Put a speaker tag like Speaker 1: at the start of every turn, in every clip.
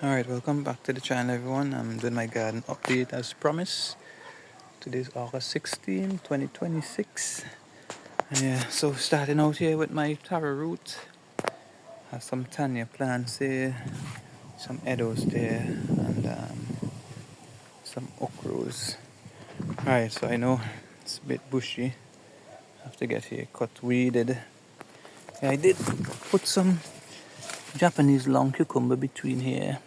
Speaker 1: Alright, welcome back to the channel, everyone. I'm doing my garden update as promised. Today's August 16, 2026. And yeah, so starting out here with my taro root. Have some Tanya plants here, some edos there, and some okras. Alright, so I know it's a bit bushy. Have to get here cut weeded. Yeah, I did put some Japanese long cucumber between here.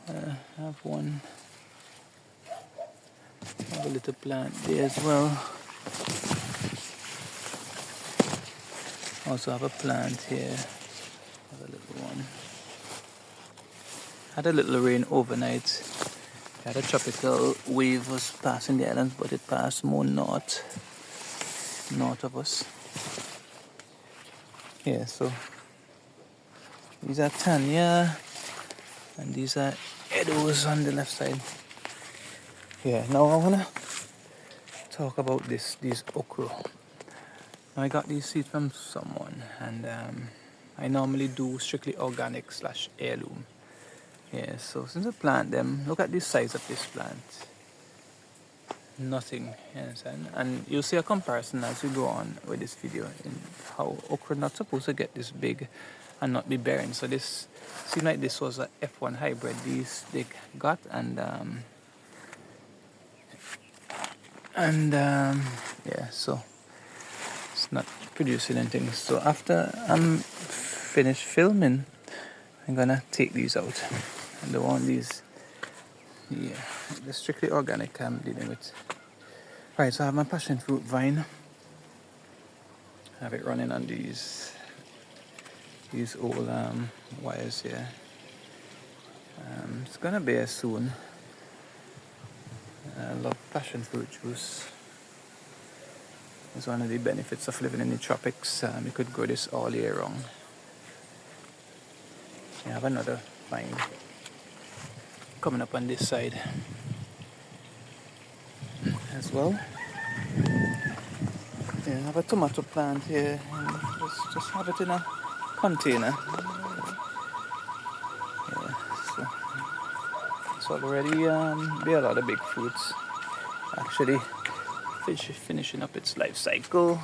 Speaker 1: I have one. Have a little plant there as well. Also have a plant here. Have a little one. Had a little rain overnight. Had a tropical wave was passing the islands, but it passed more north of us. Yeah, so these are Tanya and these are Edos on the left side. Yeah, now I wanna talk about these okra. Now I got these seeds from someone, and I normally do strictly organic / heirloom. Yeah, so since I plant them, look at the size of this plant. Nothing, you understand? And you'll see a comparison as we go on with this video in how okra not supposed to get this big and not be bearing. So this seemed like this was a F1 hybrid they got, and yeah, so it's not producing anything. So after I'm finished filming, I'm gonna take these out. I don't want these. Yeah, the strictly organic I'm dealing with. Right, so I have my passion fruit vine. I have it running on these old wires here. It's gonna bear soon. I love passion fruit juice. It's one of the benefits of living in the tropics. You could grow this all year round. I have another vine coming up on this side as well. Yeah, I have a tomato plant here. And just have it in a container. Yeah, so it's already bear a lot of big fruits. Actually, finishing up its life cycle.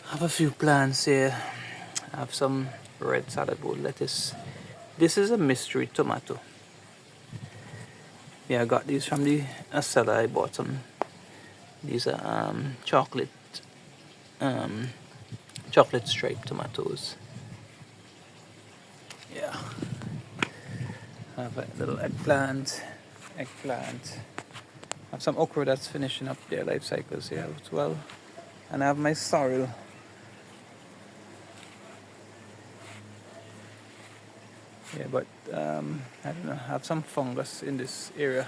Speaker 1: I have a few plants here. I have some red salad bowl lettuce. This is a mystery tomato. Yeah, I got these from a seller. I bought them. These are chocolate striped tomatoes. Yeah. I have a little eggplant. I have some okra that's finishing up their life cycles here as well. And I have my sorrel. Yeah, but I don't know, I have some fungus in this area.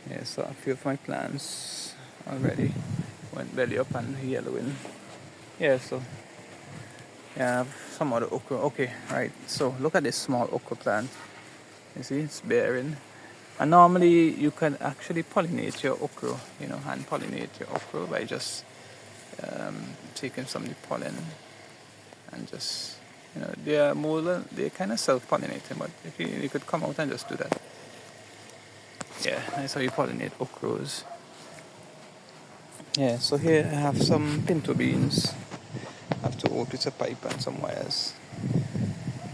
Speaker 1: Yeah, so a few of my plants already went belly up and yellowing. Yeah, so yeah, I have some other okra. Okay, right, so look at this small okra plant. You see, it's bearing. And normally you can actually pollinate your okra, hand pollinate your okra by just taking some of the pollen and just, they're kind of self-pollinating, but if you could come out and just do that. Yeah, that's how you pollinate okras. Yeah, so here I have some pinto beans. I have to open a pipe and some wires.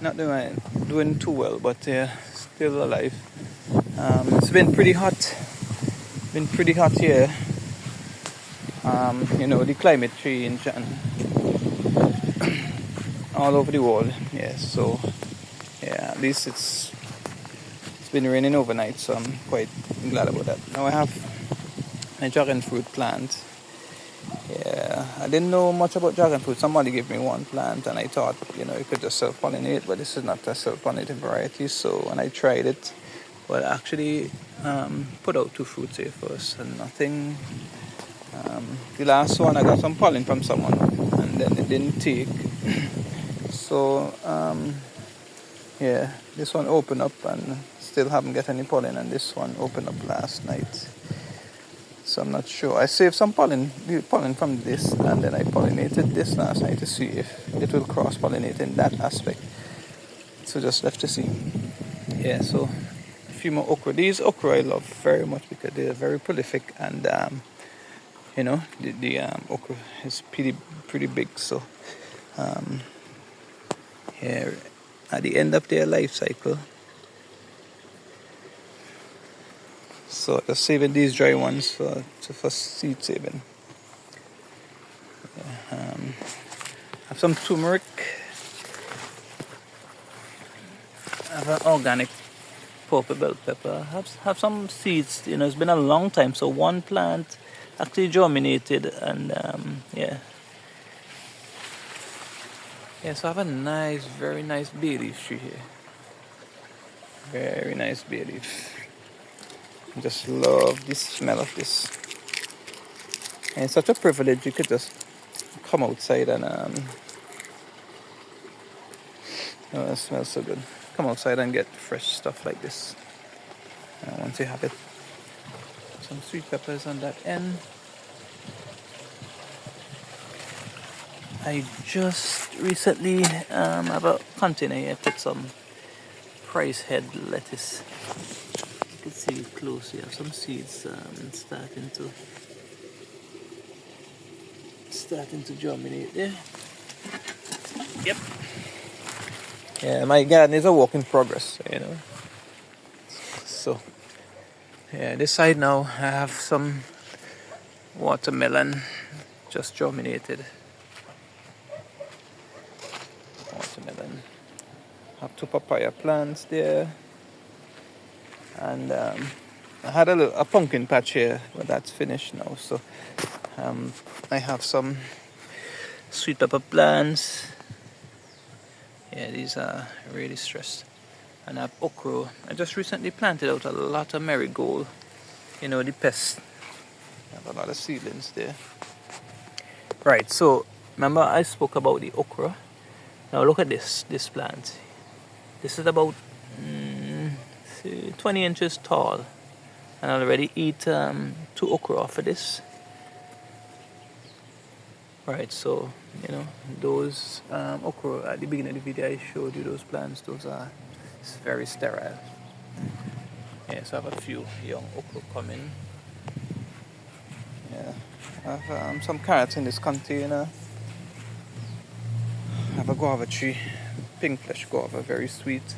Speaker 1: Not doing too well, but they're still alive. It's been pretty hot. Here. The climate change and all over the world. Yeah, so yeah, at least it's been raining overnight, so I'm quite glad about that. Now I have my dragon fruit plant. Yeah, I didn't know much about dragon fruit. Somebody gave me one plant and I thought, it could just self-pollinate, but this is not a self-pollinating variety. So when I tried it, I actually put out 2 fruits here first and nothing. The last one I got some pollen from someone and then it didn't take. So yeah, this one opened up and still haven't got any pollen, and this one opened up last night. so I'm not sure. I saved some the pollen from this, and then I pollinated this last night to see if it will cross-pollinate in that aspect. So just left to see. Yeah, so a few more okra. These okra I love very much because they're very prolific, and the okra is pretty big. So here at the end of their life cycle. So just saving these dry ones for seed saving. Yeah, have some turmeric. Have an organic purple bell pepper. Have some seeds. It's been a long time. So one plant actually germinated, and yeah. So I have a very nice bay leaf tree here. Very nice bay leaf. I just love the smell of this. And it's such a privilege. You could just come outside and it smells so good. Come outside and get fresh stuff like this. Once you have it, some sweet peppers on that end. I just recently have a container here. I put some price head lettuce. You can see it close here. Some seeds starting to germinate there. Yep. Yeah, my garden is a work in progress, So, yeah, this side now I have some watermelon just germinated. Watermelon. I have 2 papaya plants there. And I had a pumpkin patch here, but that's finished now. So I have some sweet pepper plants. Yeah, these are really stressed. And I have okra. I just recently planted out a lot of marigold. The pest. I have a lot of seedlings there. Right, so remember I spoke about the okra. Now look at this plant. This is about 20 inches tall. And I already eat 2 okra off of this. Right, so those okra at the beginning of the video I showed you, those plants, it's very sterile. Yeah, so I have a few young okra coming. Yeah, I have some carrots in this container. I have a guava tree, pink flesh guava, very sweet.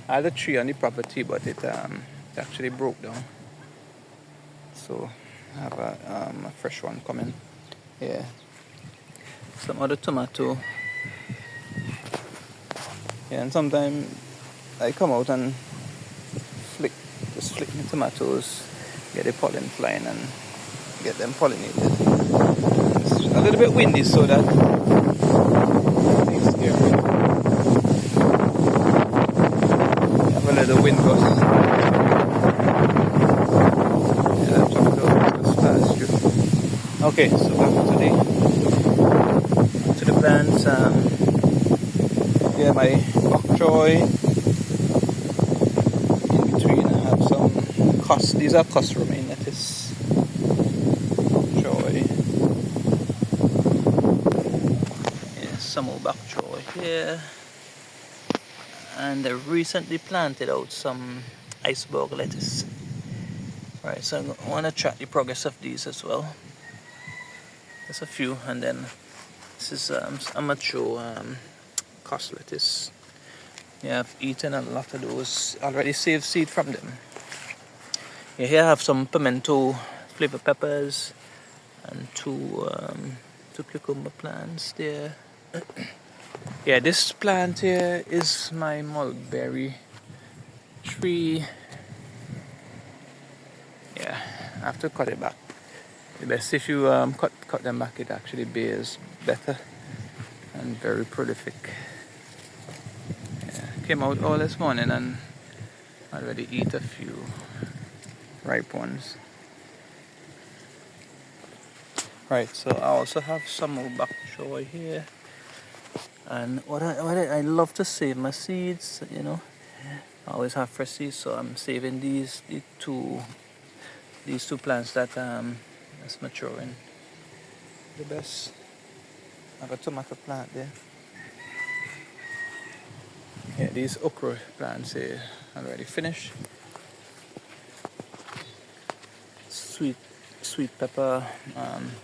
Speaker 1: I had a tree on the property, but it actually broke down. So I have a fresh one coming. Yeah. Some other tomato. Yeah, and sometimes I come out and just flick the tomatoes, get the pollen flying and get them pollinated. It's a little bit windy, so that things scare me. I have a little wind gust. Yeah, that tropical goes past you. Okay, so back to the plants. Yeah, my bok choy. In between, I have some these are cos romaine lettuce. Bok choy. Yeah, some more bok choy here. And I recently planted out some iceberg lettuce. Right, so I want to track the progress of these as well. There's a few, and then this is amateur cos lettuce. Yeah, I've eaten a lot of those. Already saved seed from them. Yeah, here I have some pimento flavor peppers and two cucumber plants there. Yeah, this plant here is my mulberry tree. Yeah, I have to cut it back. The best if you cut them back, it actually bears better and very prolific. Yeah, came out all this morning and already eat a few ripe ones. Right, so I also have some more bok choy here. And what I love to save my seeds, I always have fresh seeds, so I'm saving these two plants that That's maturing the best. I have a tomato plant there. Yeah, these okra plants here already finished. Sweet pepper.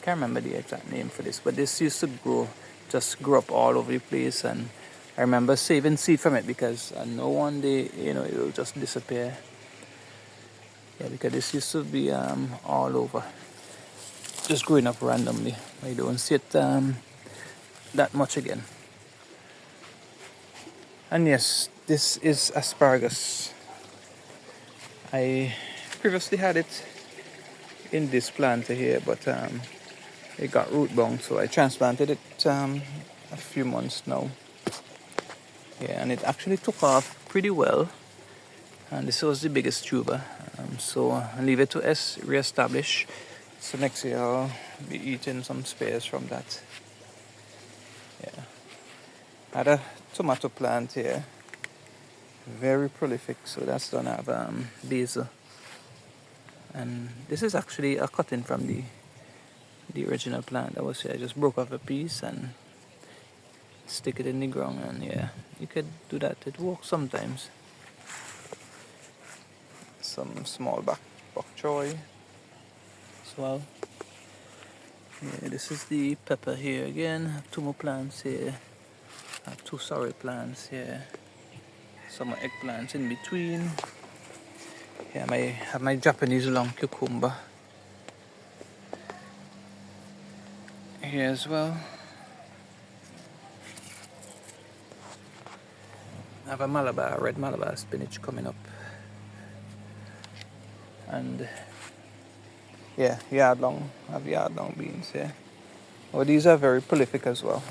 Speaker 1: Can't remember the exact name for this, but this used to grow up all over the place, and I remember saving seed from it because I know one day, it will just disappear. Yeah, because this used to be all over, just growing up randomly. I don't see it that much again. And yes, this is asparagus. I previously had it in this plant here, but it got root bound, so I transplanted it a few months now. Yeah, and it actually took off pretty well, and this was the biggest tuber. So I leave it to re-establish. So next year I'll be eating some spares from that. Yeah, I had a tomato plant here, very prolific. So that's gonna have basil, and this is actually a cutting from the original plant that was here. I just broke off a piece and stick it in the ground, and yeah, you could do that. It works sometimes. Some small bok choy as well. Yeah, this is the pepper here again. I have 2 more plants here. I have 2 sorry plants here. Some eggplants in between. Yeah, I have my Japanese long cucumber here as well. I have a red Malabar spinach coming up. And yeah, I have yard long beans here. Oh, these are very prolific as well.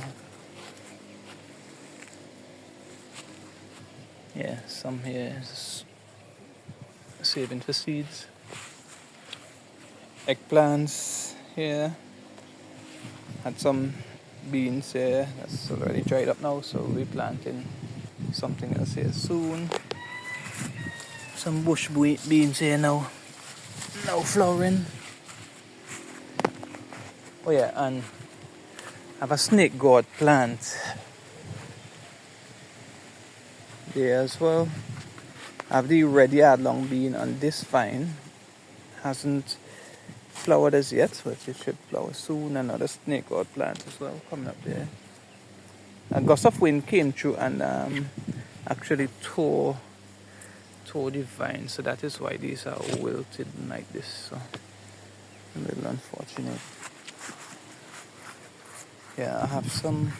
Speaker 1: Yeah, some here is saving for seeds. Eggplants here. Had some beans here. That's already dried up now, so we'll be planting something else here soon. Some bush beans here now flowering. Oh yeah, and I have a snake gourd plant there as well. I have the red yardlong bean on this vine. Hasn't flowered as yet, but it should flower soon. Another snake gourd plant as well coming up there. A gust of wind came through and actually tore the vine, so that is why these are wilted like this. So a little unfortunate. Yeah, I have some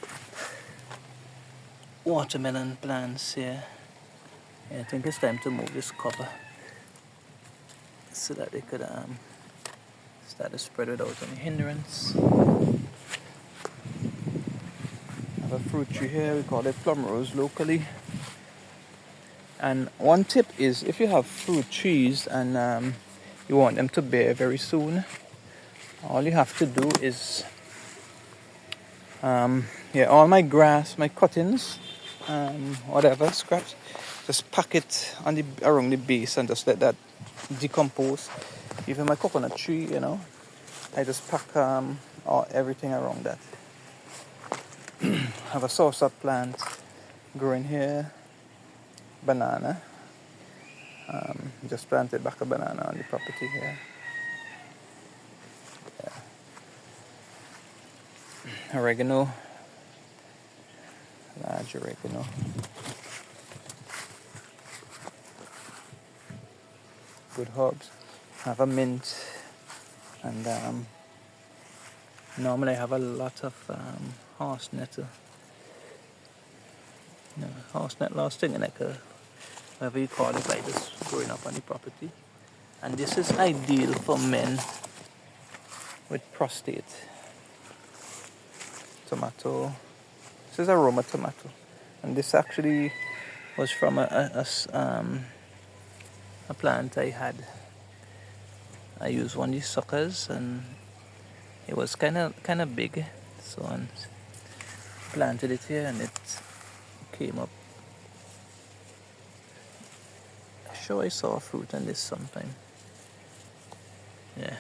Speaker 1: watermelon plants here. Yeah, I think it's time to move this cover so that they could start to spread without any hindrance. I have a fruit tree here. We call it plum rose locally. And one tip is, if you have fruit trees and you want them to bear very soon, all you have to do is all my grass, my cuttings, whatever scraps, just pack it around the base and just let that decompose. Even my coconut tree, I just pack everything around that. Have a salsa plant growing here. Banana. Just planted back a banana on the property here. Yeah. Oregano. Large oregano. Good herbs. Have a mint. And normally I have a lot of horse nettle. Horse net last thing, whatever you call it, like this, growing up on the property. And this is ideal for men with prostate. Tomato. This is aroma tomato, and this actually was from a plant I had. I used one of these suckers, and it was kind of big, so I planted it here, and it came up. I'm sure I saw fruit on this sometime. Yeah.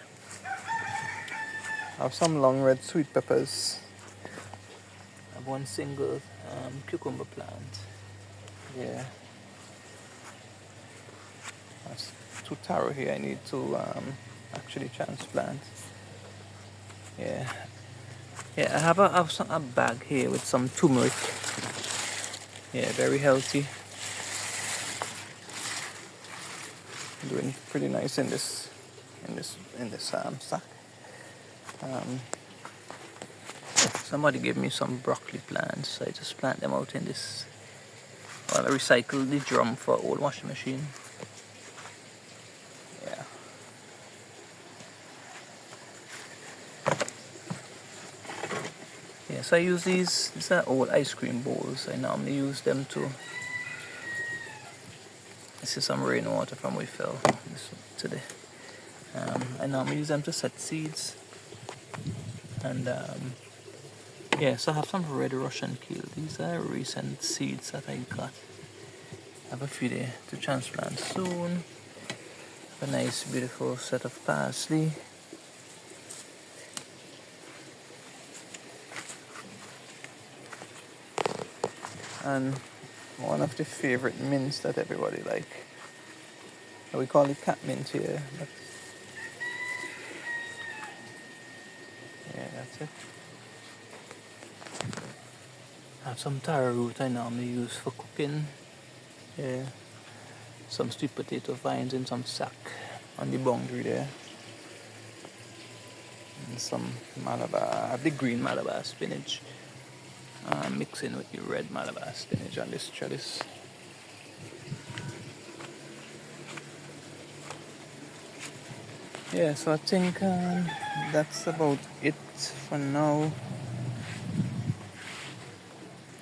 Speaker 1: I have some long red sweet peppers. I have one single cucumber plant. Yeah. That's two taro here I need to actually transplant. Yeah. Yeah, I have a bag here with some turmeric. Yeah, very healthy. Doing pretty nice in this sack. Somebody gave me some broccoli plants. I just plant them out in this. Well, I recycled the drum for old washing machine. Yeah. Yes, I use these. These are old ice cream bowls. I normally use them to. This is some rainwater from we fell today. I normally use them to set seeds. And yes, I have some red Russian kale. These are recent seeds that I got. I have a few there to transplant soon. Have a nice, beautiful set of parsley. And one of the favorite mints that everybody like. We call it cat mint here, but yeah, that's it. I have some taro root I normally use for cooking. Yeah. Some sweet potato vines in some sack on the boundary there. And some Malabar, I have the green Malabar spinach mixing with the red Malabar spinach on this trellis. Yeah, so I think that's about it for now.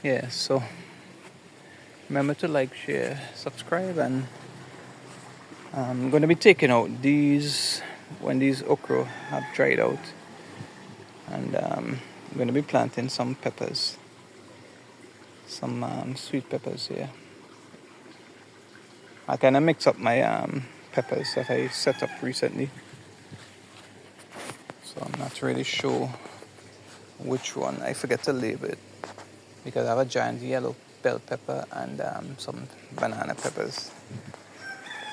Speaker 1: Yeah, so remember to like, share, subscribe, and I'm going to be taking out these when these okra have dried out, and I'm going to be planting some peppers, some sweet peppers here. I kind of mix up my peppers that I set up recently, so I'm not really sure which one. I forget to label it because I have a giant yellow bell pepper and some banana peppers.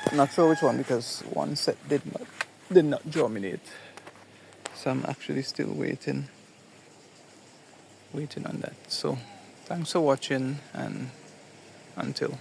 Speaker 1: I'm not sure which one because one set did not germinate, so I'm actually still waiting on that. So thanks for watching, and until